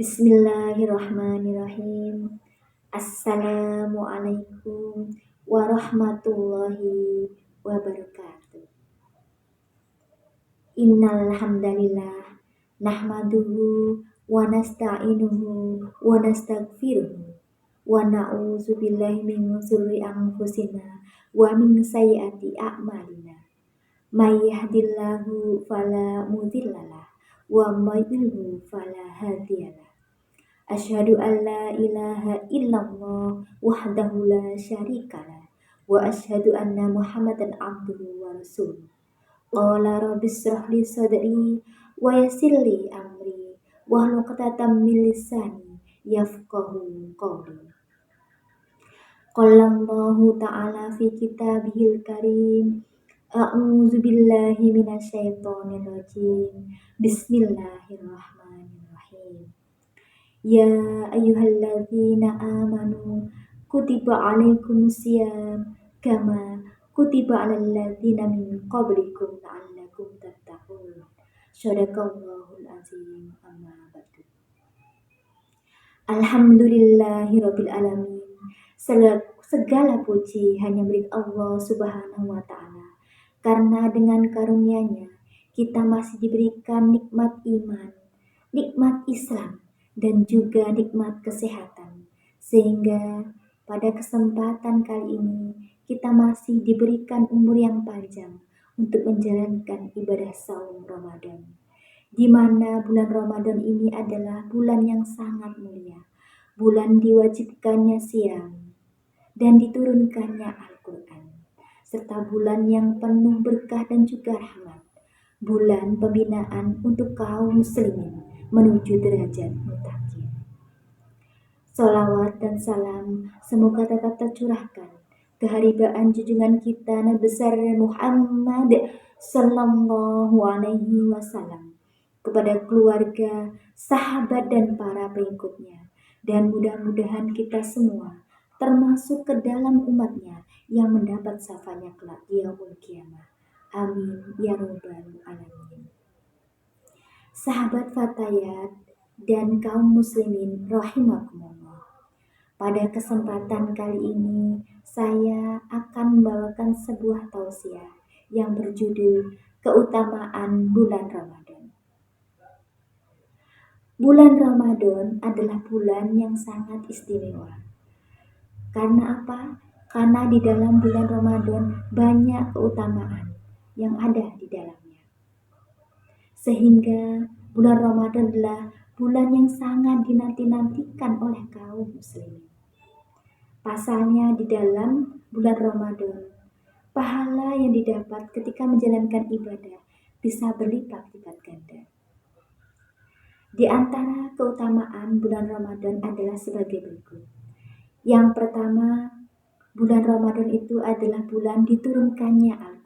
Bismillahirrahmanirrahim. Assalamualaikum warahmatullahi wabarakatuh. Innal hamdalillah nahmaduhu wa nasta'inuhu wa nastaghfiruh wa na'udzu billahi min shururi anfusina wa min sayyiati a'malina. May yahdihillahu fala mudhillalah wa may yudlil fala hadiyalah. Asyhadu an la ilaha illallah wahdahu la syarikalah wa asyhadu anna Muhammadan abduhu wa rasuluh. Qala rabbi shrah li sadri wa yassir li amri wahlul 'uqdatam min lisani yafqahu qawli. Qala Allahu ta'ala fi kitabihil karim. A'udzu billahi minasyaitonir rajim. Bismillahirrahmanirrahim. Ya ayyuhalladzina amanu kutiba alaikumusiyam kama kutiba alal ladzina min qablikum la'allakum tattaqun. Shadaqallahul azim. Amma ba'du. Alhamdulillahirabbil alamin. Segala puji hanya milik Allah Subhanahu wa taala. Karena dengan karunia-Nya kita masih diberikan nikmat iman, nikmat Islam, dan juga nikmat kesehatan. Sehingga pada kesempatan kali ini kita masih diberikan umur yang panjang untuk menjalankan ibadah saum Ramadan. Di mana bulan Ramadan ini adalah bulan yang sangat mulia. Bulan diwajibkannya siam dan diturunkannya Al-Quran. Serta bulan yang penuh berkah dan juga rahmat. Bulan pembinaan untuk kaum muslimin menuju derajat muttaqin. Salawat dan salam semoga tetap tercurahkan keharibaan junjungan kita Nabi besar Muhammad sallallahu alaihi wasallam kepada keluarga, sahabat dan para pengikutnya, dan mudah-mudahan kita semua termasuk ke dalam umatnya yang mendapat syafaatnya kelak di yaumul qiyamah. Amin ya rabbal alamin. Sahabat Fatayat dan kaum muslimin rahimakumullah. Pada kesempatan kali ini saya akan membawakan sebuah tausiah yang berjudul Keutamaan Bulan Ramadan. Bulan Ramadan adalah bulan yang sangat istimewa. Karena apa? Karena di dalam bulan Ramadan banyak keutamaan yang ada di dalamnya. Sehingga bulan Ramadan adalah bulan yang sangat dinanti-nantikan oleh kaum muslimin. Pasalnya di dalam bulan Ramadan, pahala yang didapat ketika menjalankan ibadah bisa berlipat-lipat ganda. Di antara keutamaan bulan Ramadan adalah sebagai berikut. Yang pertama, bulan Ramadan itu adalah bulan diturunkannya Al-Quran.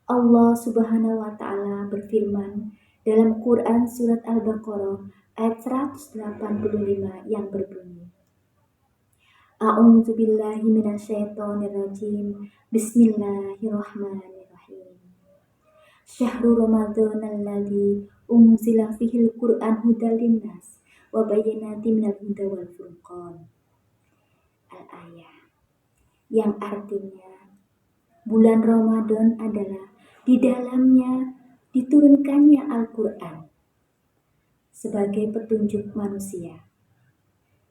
Allah Subhanahu wa taala berfirman dalam Quran surat Al-Baqarah ayat 185 yang berbunyi, A'udzu billahi minasyaitonir rajim. Bismillahirrahmanirrahim. Syahrul Ramadhanal ladzi unzila fihil Qur'an hudal linnas wa bayyinatin minal huda wal furqan. Al-ayah, yang artinya bulan Ramadan adalah di dalamnya diturunkannya Al-Quran sebagai petunjuk manusia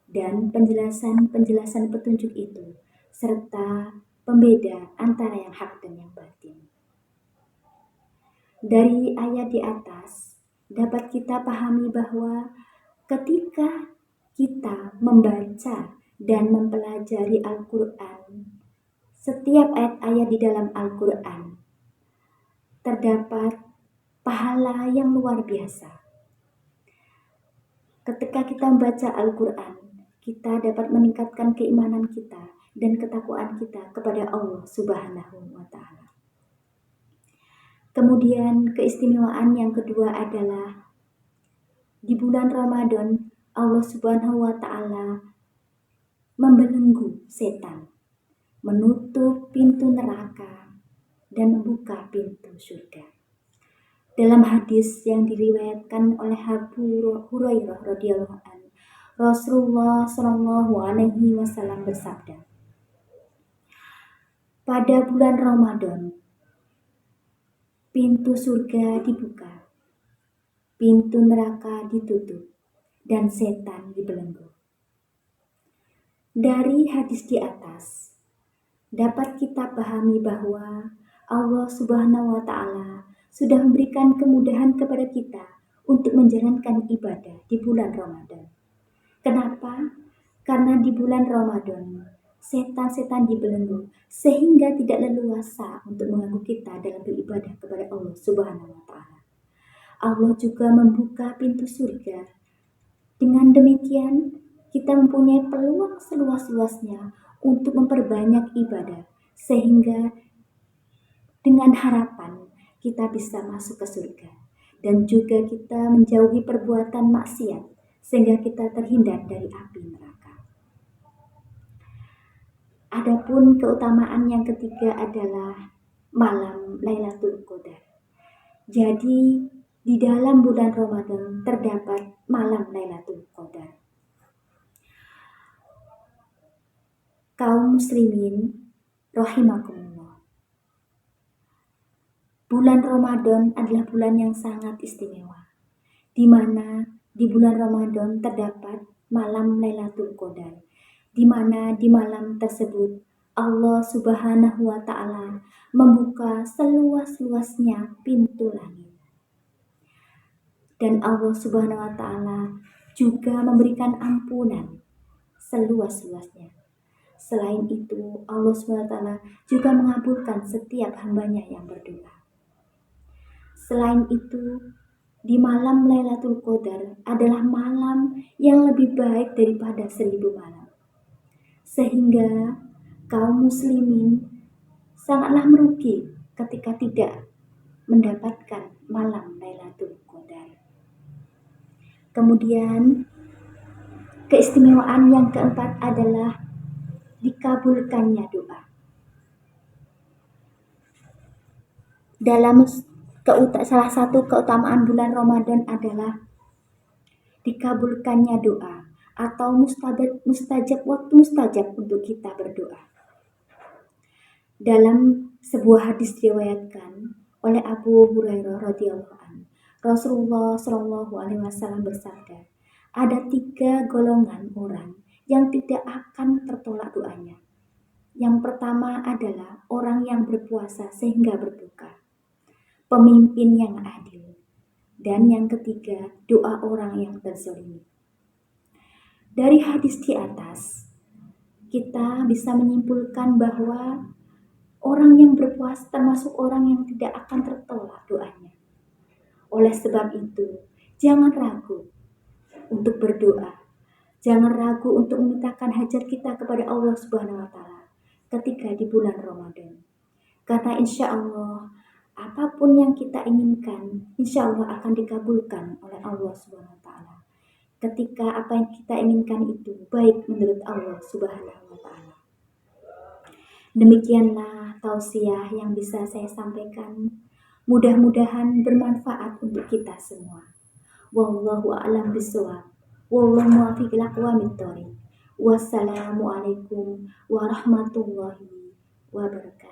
dan penjelasan petunjuk itu serta pembeda antara yang hak dan yang batin. Dari ayat di atas dapat kita pahami bahwa ketika kita membaca dan mempelajari Al-Quran, setiap ayat-ayat di dalam Al-Quran terdapat pahala yang luar biasa. Ketika kita membaca Al-Quran, kita dapat meningkatkan keimanan kita dan ketakwaan kita kepada Allah Subhanahu wa ta'ala. Kemudian keistimewaan yang kedua adalah di bulan Ramadan Allah Subhanahu wa ta'ala membelenggu setan, menutup pintu neraka dan membuka pintu surga. Dalam hadis yang diriwayatkan oleh Abu Hurairah radhiyallahu anhu, Rasulullah Shallallahu alaihi wasallam bersabda, pada bulan Ramadan, pintu surga dibuka, pintu neraka ditutup, dan setan dibelenggu. Dari hadis di atas, dapat kita pahami bahwa Allah Subhanahu wa Ta'ala sudah memberikan kemudahan kepada kita untuk menjalankan ibadah di bulan Ramadan. Kenapa? Karena di bulan Ramadan, setan-setan dibelenggu sehingga tidak leluasa untuk mengganggu kita dalam beribadah kepada Allah Subhanahu wa Ta'ala. Allah juga membuka pintu surga. Dengan demikian, kita mempunyai peluang seluas-luasnya untuk memperbanyak ibadah, sehingga dengan harapan kita bisa masuk ke surga. Dan juga kita menjauhi perbuatan maksiat, sehingga kita terhindar dari api neraka. Adapun keutamaan yang ketiga adalah malam Lailatul Qadar. Jadi, di dalam bulan Ramadan terdapat malam Lailatul Qadar. Kaum muslimin rahimakumullah. Bulan Ramadan adalah bulan yang sangat istimewa, di mana di bulan Ramadan terdapat malam Lailatul Qadar, di mana di malam tersebut Allah Subhanahu wa Ta'ala membuka seluas-luasnya pintu langit. Dan Allah Subhanahu wa Ta'ala juga memberikan ampunan seluas-luasnya. Selain itu, Allah SWT juga mengabulkan setiap hambanya yang berdoa. Selain itu, di malam Lailatul Qadar adalah malam yang lebih baik daripada 1000 malam. Sehingga kaum muslimin sangatlah merugi ketika tidak mendapatkan malam Lailatul Qadar. Kemudian, keistimewaan yang keempat adalah dikabulkannya doa. Dalam salah satu keutamaan bulan Ramadan adalah dikabulkannya doa atau mustajab waktu mustajab untuk kita berdoa. Dalam sebuah hadis diriwayatkan oleh Abu Hurairah radhiyallahu anhu, Rasulullah Shallallahu alaihi wasallam bersabda, ada 3 golongan orang yang tidak akan tertolak doanya. Yang pertama adalah orang yang berpuasa sehingga berbuka, pemimpin yang adil, dan yang ketiga doa orang yang terzalimi. Dari hadis di atas, kita bisa menyimpulkan bahwa orang yang berpuasa termasuk orang yang tidak akan tertolak doanya. Oleh sebab itu, jangan ragu untuk berdoa. Jangan ragu untuk memintakan hajat kita kepada Allah Subhanahu wa Ta'ala ketika di bulan Ramadan. Karena insya Allah, apapun yang kita inginkan, insya Allah akan dikabulkan oleh Allah Subhanahu wa Ta'ala. Ketika apa yang kita inginkan itu baik menurut Allah Subhanahu wa Ta'ala. Demikianlah tausiah yang bisa saya sampaikan. Mudah-mudahan bermanfaat untuk kita semua. Wallahu a'lam bishawab. Wallahu muwaffiq ila aqwamit thoriq. Wassalamualaikum warahmatullahi wabarakatuh.